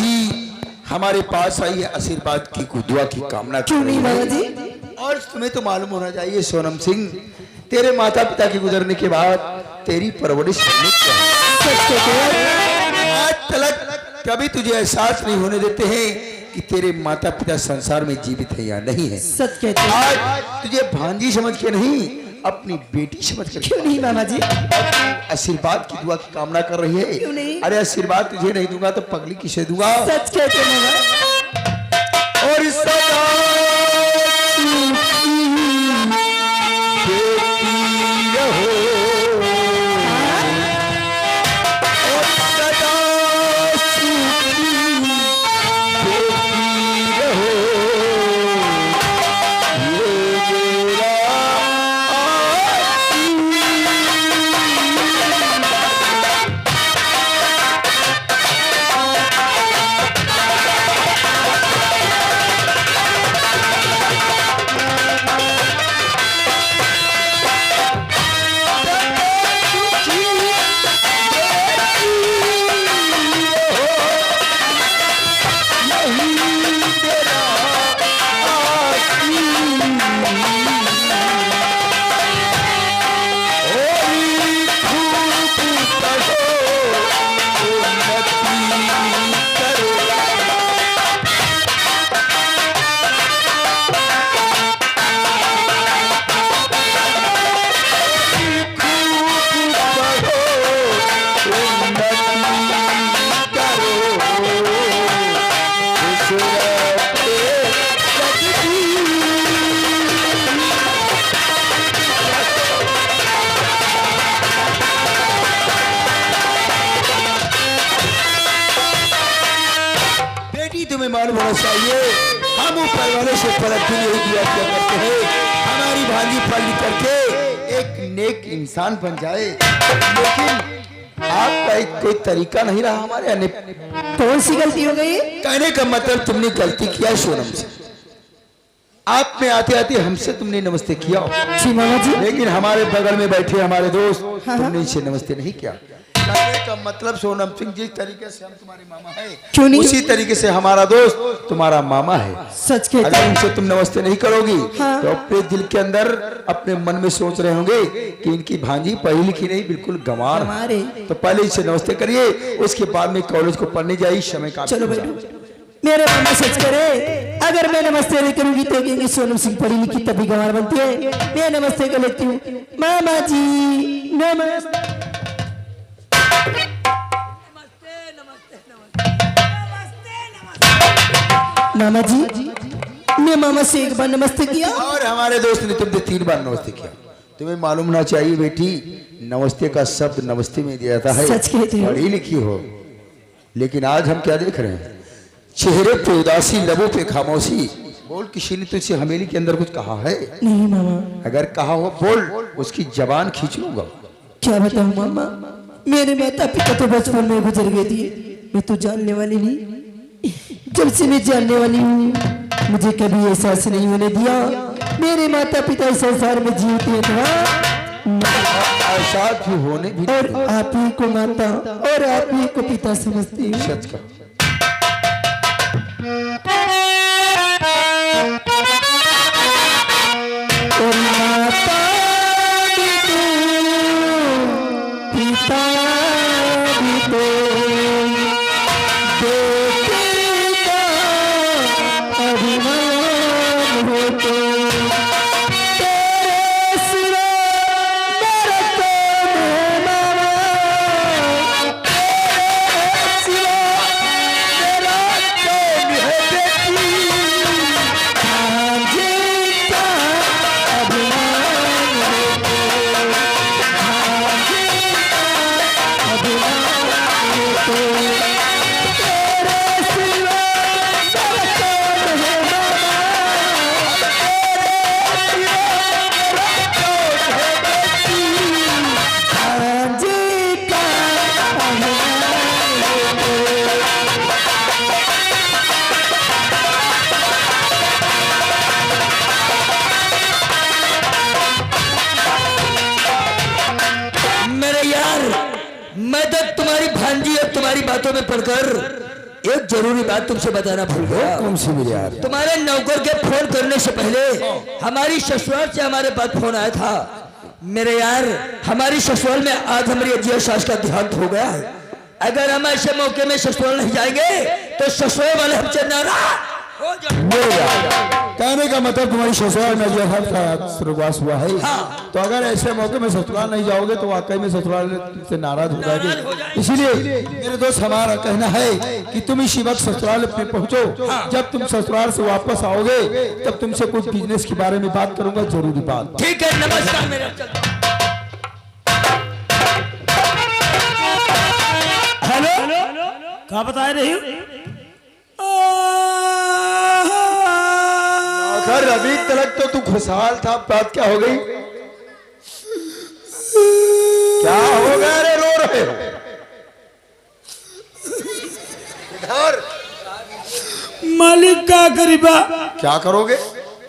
भांजी हमारे पास आई है आशीर्वाद की दुआ की कामना क्यों नहीं बाबा जी? और तुम्हें तो मालूम होना चाहिए सोनम सिंह, तेरे माता पिता के गुजरने के बाद तेरी परवरिश हमने किया है। सच कहते आज तलक कभी तुझे एहसास नहीं होने देते हैं कि तेरे माता पिता संसार में जीवित है या नहीं है। सच कहते हैं। आज तुझे भांजी समझ के नहीं, अपनी बेटी समझ कर क्यों नहीं बाबा जी? आशीर्वाद की दुआ की कामना कर रही है। क्यों नहीं? अरे आशीर्वाद तुझे नहीं दूंगा तो पगली किसे दूंगा? सच कहते हैं बाबा। और सदा बेटी रहो, और सदा सुखी बेटी रहो, ये मेरा तुम्हें मालूम होना चाहिए, हम ऊपर वाले से फर्क भी नहीं दिया किया करते हैं हमारी भांजी पढ़ लिख करके एक नेक इंसान बन जाए। लेकिन आपका एक कोई तरीका नहीं रहा हमारे आने। कौन सी गलती हो गई? कहने का मतलब तुमने गलती किया सोनम से। आप में आते आते हमसे तुमने नमस्ते किया जी मामा जी। लेकिन हमारे बगल में बैठे हमारे दोस्त तुमने इसे नमस्ते नहीं किया। कहने का मतलब सोनम सिंह, जिस तरीके से हम तुम्हारे मामा है क्यों नहीं? उसी तरीके से हमारा दोस्त तुम्हारा मामा है। सच कहते अगर हैं। उनसे तुम नमस्ते नहीं करोगी हाँ। तो अपने दिल के अंदर अपने मन में सोच रहे होंगे कि इनकी भांजी पढ़ी लिखी नहीं, बिल्कुल गंवार है। हमारे तो पहले इसे नमस्ते करिए, उसके बाद में कॉलेज को पढ़ने जाइए। समय का चलो बैठो। मेरे मामा सच करे, अगर मैं नमस्ते नहीं करूंगी तो कहेंगे सोनम सिंह पढ़ी लिखी तभी गंवार बनती है। मैं नमस्ते कर लेती हूँ। मामा जी नमस्ते। मामा जी, मैं मामा से एक बार नमस्ते किया और हमारे दोस्त ने तुमसे 3 बार नमस्ते किया। तुम्हें मालूम होना चाहिए बेटी, नमस्ते का शब्द नमस्ते में दिया जाता है। सच कहते हो। पढ़ी लिखी हो, लेकिन आज हम क्या देख रहे हैं? चेहरे पे उदासी, लबों पे खामोशी। बोल, किसी ने तुझसे हवेली के अंदर कुछ कहा है? नहीं मामा। अगर कहा हो बोल, उसकी जबान खींच लूंगा। क्या बताऊं मामा, मेरे माता पिता तो बचपन में गुजर गए थे। मैं तो जानने वाली नहीं। जब से मैं जानने वाली हूँ मुझे कभी एहसास नहीं होने दिया मेरे माता पिता इस संसार में जीवित हैं। ऐसा भी होने भी और आप ही को माता और आप ही को पिता समझती हूँ। सच का। और माता भी तो पिता भी तो बेटे का अभिमान हो तो तेरे सिवा मेरा कौन है मामा, तेरे सिवा मेरा कौन है बेटी, भांजे का अभिमान हो तो, भांजे का अभिमान हो तो, तेरे सिवा मेरा कौन है मामा, तेरे सिवा मेरा कौन है बेटी, भांजे का अभिमान हो तो। मेरे यार, मैं तो तुम्हारी भांजी और तुम्हारी बातों में पढ़कर एक जरूरी बात तुमसे बताना भूल गया। कौन सी मेरे यार? तुम्हारे नौकर के फोन करने से पहले हमारी ससुराल से हमारे पास फोन आया था। मेरे यार, हमारी ससुराल में आज हमारी अजिया सास का देहांत हो गया है। अगर हम ऐसे मौके में ससुराल नहीं जाएंगे तो ससुराल वाले हमसे नाराज हो जाएंगे। कहने का मतलब तुम्हारी ससुराल में जो का स्वर्गवास हुआ है। हाँ। तो अगर ऐसे मौके में ससुराल नहीं जाओगे तो वाकई में ससुराल से नाराज हो जाएंगे। इसीलिए मेरे दोस्त, हमारा कहना है कि तुम इसी वक्त ससुराल में पहुंचो। हाँ। जब तुम ससुराल से वापस आओगे तब तुमसे कुछ बिजनेस के बारे में बात करूंगा, जरूरी बात। ठीक है, नमस्कार मेरे। हेलो, क्या बता रही हो? अगर अभी तक तो तू खुशहाल था, बात क्या हो गई? क्या हो गया रे, रो रहे हो? इधर मालिक का करीबा, क्या करोगे?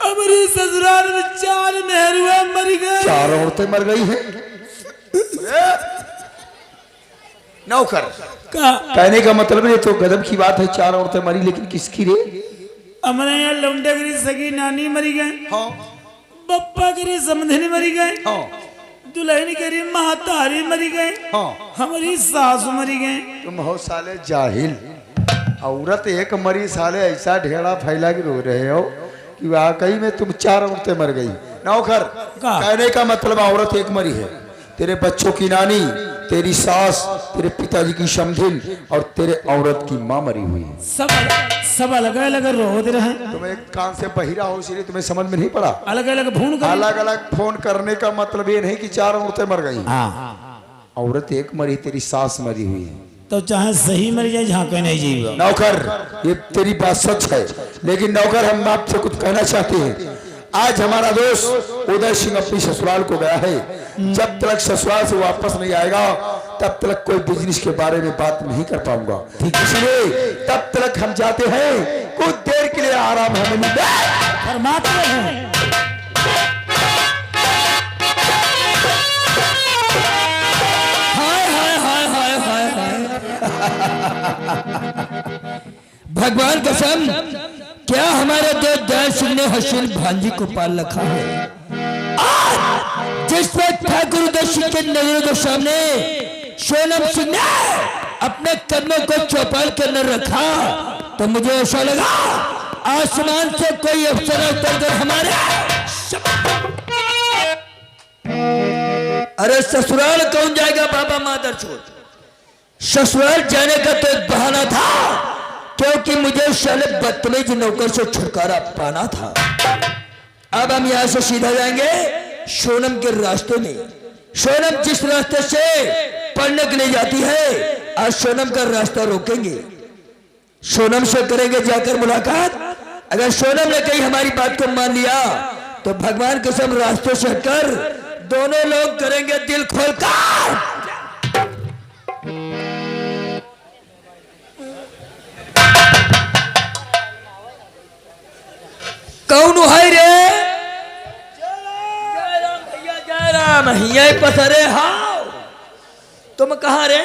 हमारी ससुराल में 4 मेहरुआ मर गए। 4 औरतें मर गई हैं। नौकर, कहने का मतलब ये तो गजब की बात है, 4 औरतें मरी, लेकिन किसकी रे? हमारे यहाँ लौंडा गिरी सगी नानी मरी गए। हाँ। बप्पा गिरी समधनी मरी गए। हाँ। दुल्हन गिरी महतारी मरी गए। हाँ। हमारी सासू मरी गए। तुम हो साले जाहिल, औरत एक मरी, साले ऐसा ढेड़ा फैला के रो रहे हो कि वाकई में तुम 4 औरतें मर गई। नौकर, कहने का मतलब औरत एक मरी है, तेरे बच्चों की नानी, तेरी सास, तेरे पिताजी की समधिन और तेरे औरत की माँ मरी हुई है। सब अलग अलग रोते रहे। तुम एक कान से बहिरा हो, इसलिए तुम्हें समझ में नहीं पड़ा। अलग अलग फोन कर, अलग अलग फोन करने का मतलब ये नहीं कि 4 औरतें मर गई। औरत एक मरी, तेरी सास मरी हुई है। तो चाहे सही मर जाए, जहाँ कहीं नहीं जीवा। नौकर, ये तेरी बात सच है, लेकिन नौकर हम आपसे कुछ कहना चाहते हैं। आज हमारा दोस्त उदय सिंह अपनी ससुराल को गया है। जब तक ससुराल से वापस नहीं आएगा तब तक कोई बिजनेस के बारे में बात नहीं कर पाऊंगा। इसलिए तब तक हम जाते हैं, कुछ देर के लिए आराम हमें मिले। फरमाते हैं। भगवान कसम, क्या हमारे दोस्त दयाल सिंह ने हसीन भांजी को पाल रखा है। आज जिस वक्त ठाकुर उदय सिंह के नजरों के सामने सोनम सिंह ने अपने कदमों को चौपाल के अंदर रखा तो मुझे ऐसा लगा आसमान से कोई अफसर उतरकर हमारे अरे ससुराल कौन जाएगा बाबा मादर छोड़। ससुराल जाने का तो एक बहाना था, क्योंकि मुझे साले बदतमीज नौकर से छुटकारा पाना था। अब हम यहां से सीधा जाएंगे सोनम के रास्ते में। सोनम जिस रास्ते से पढ़ने के लिए जाती है, आज सोनम का रास्ता रोकेंगे, सोनम से करेंगे जाकर मुलाकात। अगर सोनम ने कहीं हमारी बात को मान लिया तो भगवान कसम रास्ते से हटकर दोनों लोग करेंगे दिल खोलकर। कौन है रे? जय राम भैया, जय राम। यही पसरे हाउ, तुम कहाँ रे?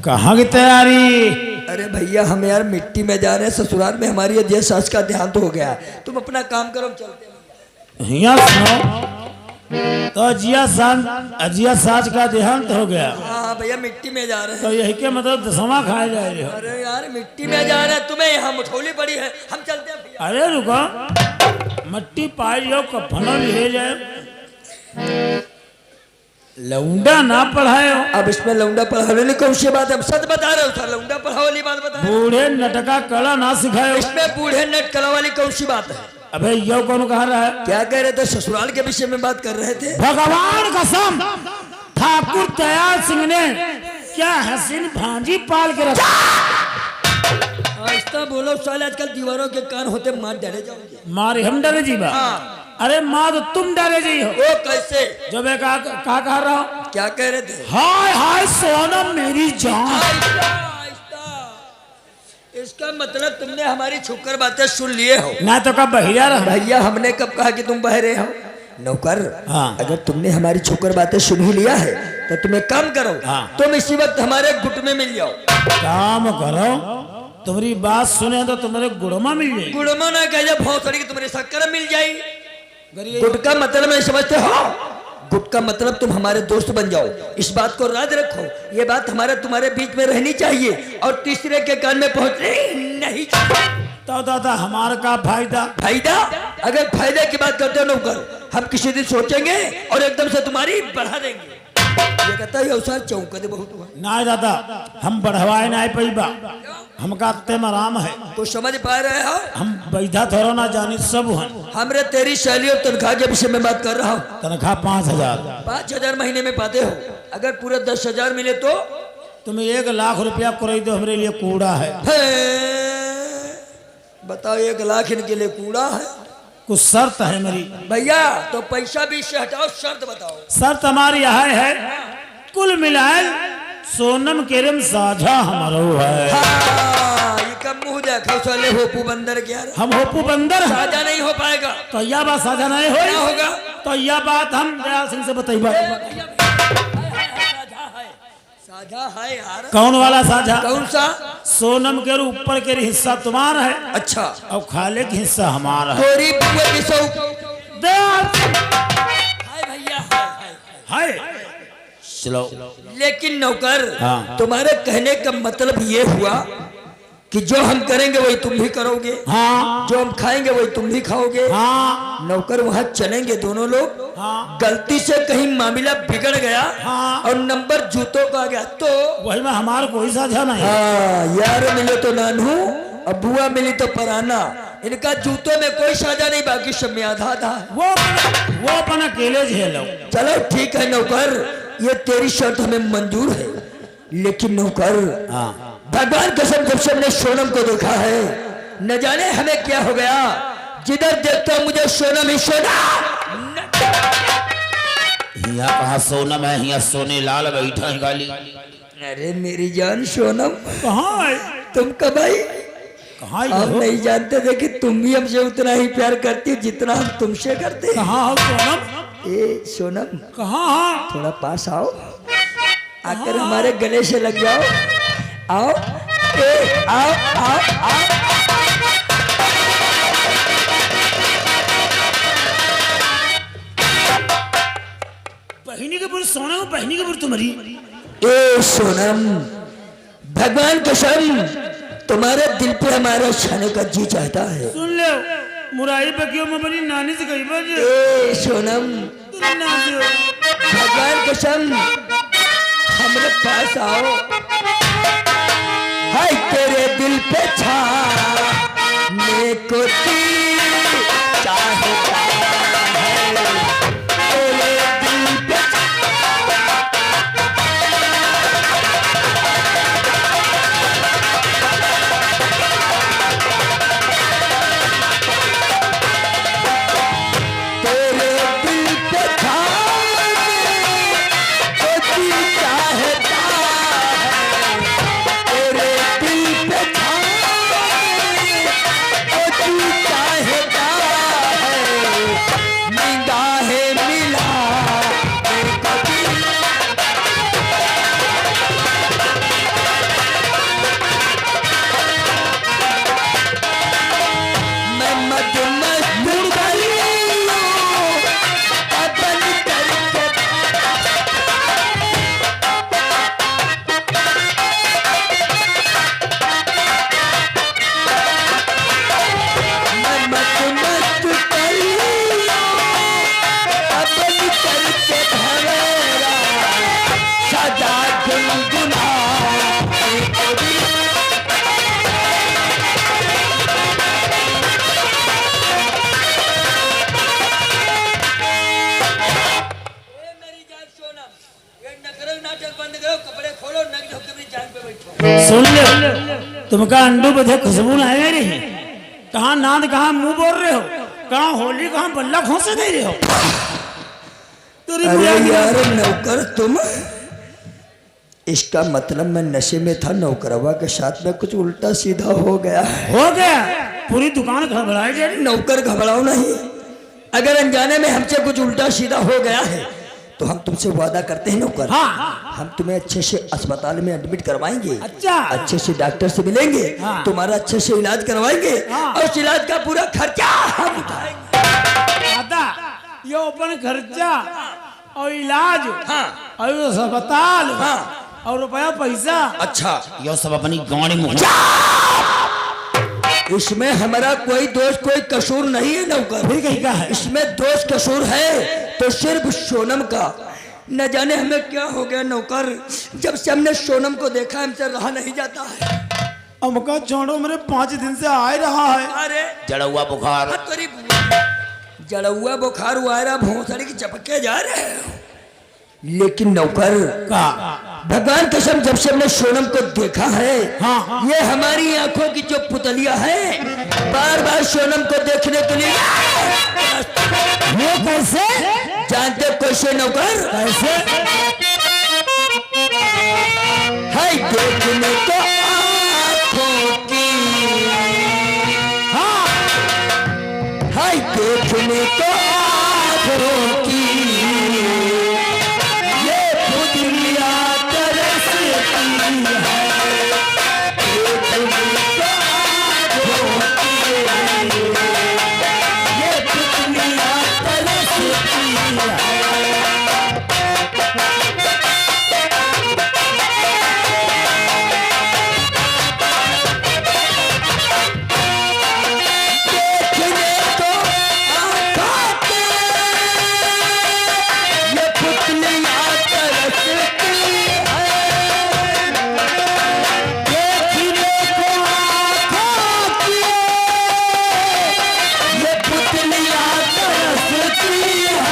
कहाँ की तैयारी? अरे भैया हम यार मिट्टी में जा रहे हैं, ससुराल में हमारी अजिया सास का देहांत हो गया। तुम अपना काम करो, चलते हैं। यहाँ सुनो, तो अजिया सास का देहांत हो गया। हाँ भैया मिट्टी में जा रहे हैं। तो यही के मतलब दसवां खाए जा रहे हो। अरे यार मिट्टी में जा रहे हैं, तुम्हें यहाँ मुठौली पड़ी है, हम चलते हैं भैया। अरे रुको, मट्टी पाई जाओ, कफना भी ले जाए, लौंडा ना पढ़ाए। अब इसमें लौंडा पढ़ाने वाली कौन सी बात है? अब सच बता रहे हो सर, लौंडा पढ़ाओ वाली बात बता रहे हो। बूढ़े नटका कला ना सिखाए। इसमें बूढ़े नट कला वाली कौन सी बात है? अबे यो कौन कह रहा है? क्या कह रहे थे? ससुराल के विषय में बात कर रहे थे। भगवान कसम, ठाकुर दयाल सिंह ने क्या हसीन भांजी पाल के रखा। आहिस्ता बोलो साले, आजकल दीवारों के कान होते मार डरे जाओगे। मारे हम डरे जी बा। हाँ। अरे माँ तो तुम डरे जी हो। वो कैसे? जो मैं कहा कह रहा हूँ, क्या कह रहे थे? हाय हाय सोनम मेरी जान। आहिस्ता आहिस्ता, इसका मतलब तुमने हमारी छुपकर बातें सुन लिए हो ना। तो कब बहिरा रहा? भैया हमने कब कहा कि तुम बहरे हो? नौकर, हाँ। अगर तुमने हमारी छुपकर बातें सुन ही लिया है तो तुम एक काम करो, हाँ। तुम इसी वक्त हमारे गुट में मिल जाओ। काम करो, तुम्हारी बात सुने तो तुम्हारे गुड़मा मिल जाएगी। गुड़मा ना कह जाए भौसड़ी की तुम्हारे शक्कर मिल जाएगी। गरीब गुट का मतलब नहीं समझते हो? गुट का मतलब तुम हमारे दोस्त बन जाओ। इस बात को याद रखो, ये बात हमारे तुम्हारे बीच में रहनी चाहिए और तीसरे के कान में पहुंचनी नहीं चाहिए। तो दादा हमारा का फायदा? फायदा? अगर फायदे की बात करते हो नौकर, हम किसी दिन सोचेंगे और एकदम से तुम्हारी बढ़ा देंगे। ये कहता है अवसर चौंक दे बहुत हुआ। ना दादा हम बढ़वाए ना पैबा, हमका तेम आराम है। तो समझ पा रहे हो? हम बैठा थोड़ा ना जानी सब हन। हमरे तेरी शैली और तनख्वाह के विषय में बात कर रहा हूँ। तनख्वाह 5,000। 5,000 महीने में पाते हो? अगर पूरे 10,000 मिले तो? तुम्हें 1,00,000 रुपया कर दो, हमारे लिए कूड़ा है। बताओ 1,00,000 इनके लिए कूड़ा है? कुछ शर्त है मेरी। भैया तो पैसा भी से हटाओ, शर्त बताओ। शर्त हमारी यह है, कुल मिलाए सोनम केरम साझा हमारो है। हाँ, ये कब मुंह देखो साले होपू बंदर क्या रे? हम होपू बंदर हैं। साझा नहीं हो पाएगा। तो यह बात साझा नहीं हो क्या होगा? तो यह बात हम दयाल सिंह से बताइबा। साझा है यार। कौन वाला साझा? कौन सा? सोनम के ऊपर के हिस्सा तुम्हारा है अच्छा, और खाले के हिस्सा हमारा है। गोरी बुआ की सौ। दयाल सिंह हाय भैया हाय। है। चलो लेकिन नौकर, हाँ। तुम्हारे कहने का मतलब ये हुआ कि जो हम करेंगे वही तुम भी करोगे, हाँ जो हम खाएंगे वही तुम भी खाओगे। हाँ नौकर वहां चलेंगे दोनों लोग। हाँ गलती से कहीं मामला बिगड़ गया हाँ। और नंबर जूतों का आ गया तो? वही में हमारा कोई साझा नहीं है। हाँ, यार मिले तो नानू और बुआ मिली तो पराना। इनका जूतों में कोई साझा नहीं, बाकी सब में आधा आधा है। वो अपन अकेले झेलो। चलो ठीक है नौकर, ये तेरी शर्त हमें मंजूर है। लेकिन नौकर, हाँ भगवान कसम जब से हमने सोनम को देखा है, न जाने हमें क्या हो गया। जिधर देखता हूं मुझे सोनम ही सोना। यहाँ कहा सोनम है, यहाँ सोने लाल बैठा है गाली। अरे मेरी जान सोनम, कहाँ है? तुम कब आई? कहाँ हम नहीं जानते थे कि तुम भी हमसे उतना ही प्यार करती हो जितना हम तुमसे करते हैं। कहाँ हो सोनम? ए सोनम, कहाँ हो? थोड़ा पास आओ, आकर हमारे गले से लग जाओ। आओ ए आओ आओ आओ। बहनी के पुर सोनम, बहनी के पुर तुम्हारी। ए सोनम, भगवान कसम तुम्हारे दिल पे हमारा छाने का जी चाहता है। सुन ले, मुरारी बकियों में बनी नानी से कही बात। ए सोनम, भगवान कसम हमारे पास आओ। हाय तेरे दिल पे छाने को दिल चाहता है। तेरे दिल पे सुन ले, तुमका अंडू बधे खुशबू नहीं आ रही। कहाँ नाद, कहाँ मुंह बोल रहे हो, कहाँ होली, कहाँ बल्ला खोसे दे रहे हो। अरे यार नौकर तुम, इसका मतलब मैं नशे में था, नौकरवा के साथ में कुछ उल्टा सीधा हो गया। हो गया, पूरी दुकान घबराई जा रही। नौकर घबराओ नहीं, अगर अनजाने में हमसे कुछ उल्टा सीधा हो गया है तो हम तुमसे वादा करते हैं नौकर, हाँ। हम तुम्हें अच्छे से अस्पताल में एडमिट करवाएंगे, अच्छा। अच्छे से डॉक्टर से मिलेंगे, हाँ। तुम्हारा अच्छे से इलाज करवाएंगे, हाँ। और उस इलाज का पूरा खर्चा हम उठाएंगे। दादा यो अपन खर्चा और इलाज, हाँ। और यो अस्पताल, हाँ। और रुपया पैसा, अच्छा, यो सब अपनी गाड़ी में। इसमें हमारा कोई दोष कोई कसूर नहीं है नौकर। फिर कहीं का है? इसमें दोष कसूर है तो सिर्फ सोनम का। न जाने हमें क्या हो गया नौकर, जब से हमने सोनम को देखा हमसे रहा नहीं जाता है। हमका छोड़ो, मेरे 5 दिन से आ रहा है। अरे जड़ा हुआ बुखार, जड़ुआ बुखार हुआ रहा, भोंसड़ी की चपके जा रहे हैं। लेकिन नौकर का भगवान कसम, जब से हमने सोनम को देखा है, हाँ। ये हमारी आंखों की जो पुतलियां हैं, बार बार सोनम को देखने के लिए। वो कैसे? जानते हो कैसे नौकर? कैसे? हाय देखने को आंखों की, हाँ। हाय देखने को आंखों की, ये पुतलियां तरसती है। देखने को आंखों की, ये पुतलियां तरसती है।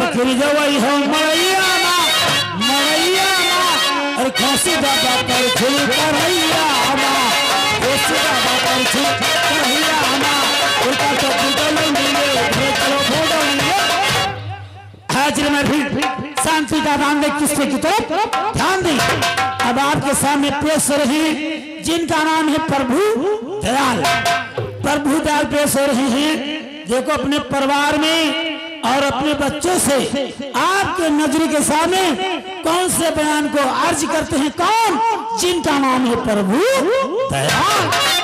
फिर जवाई हो मरैया ना, मरैया ना, और खांसी दादा पर छुल करैया ना, खांसी दादा पर छुल करैया ना, उनका तो बुदल मिले, फिर चलो बुदल मिले। हाजिर में फिर शांति का नाम दे, किसके की तरफ ध्यान दें। अब आपके सामने पेश हो रही जिनका नाम है प्रभु दयाल। प्रभु दयाल पेश हो रहे हैं। देखो अपने परिवार में और अपने बच्चों से आपके नजर के सामने कौन से बयान को अर्ज करते हैं, कौन? जिनका नाम है प्रभु दयाल।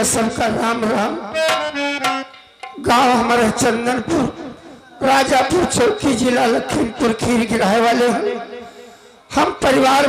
सबका राम राम। गांव हमारा चंदनपुर, राजापुर चौकी, जिला लखीमपुर खीर गिराए वाले हैं। हम परिवार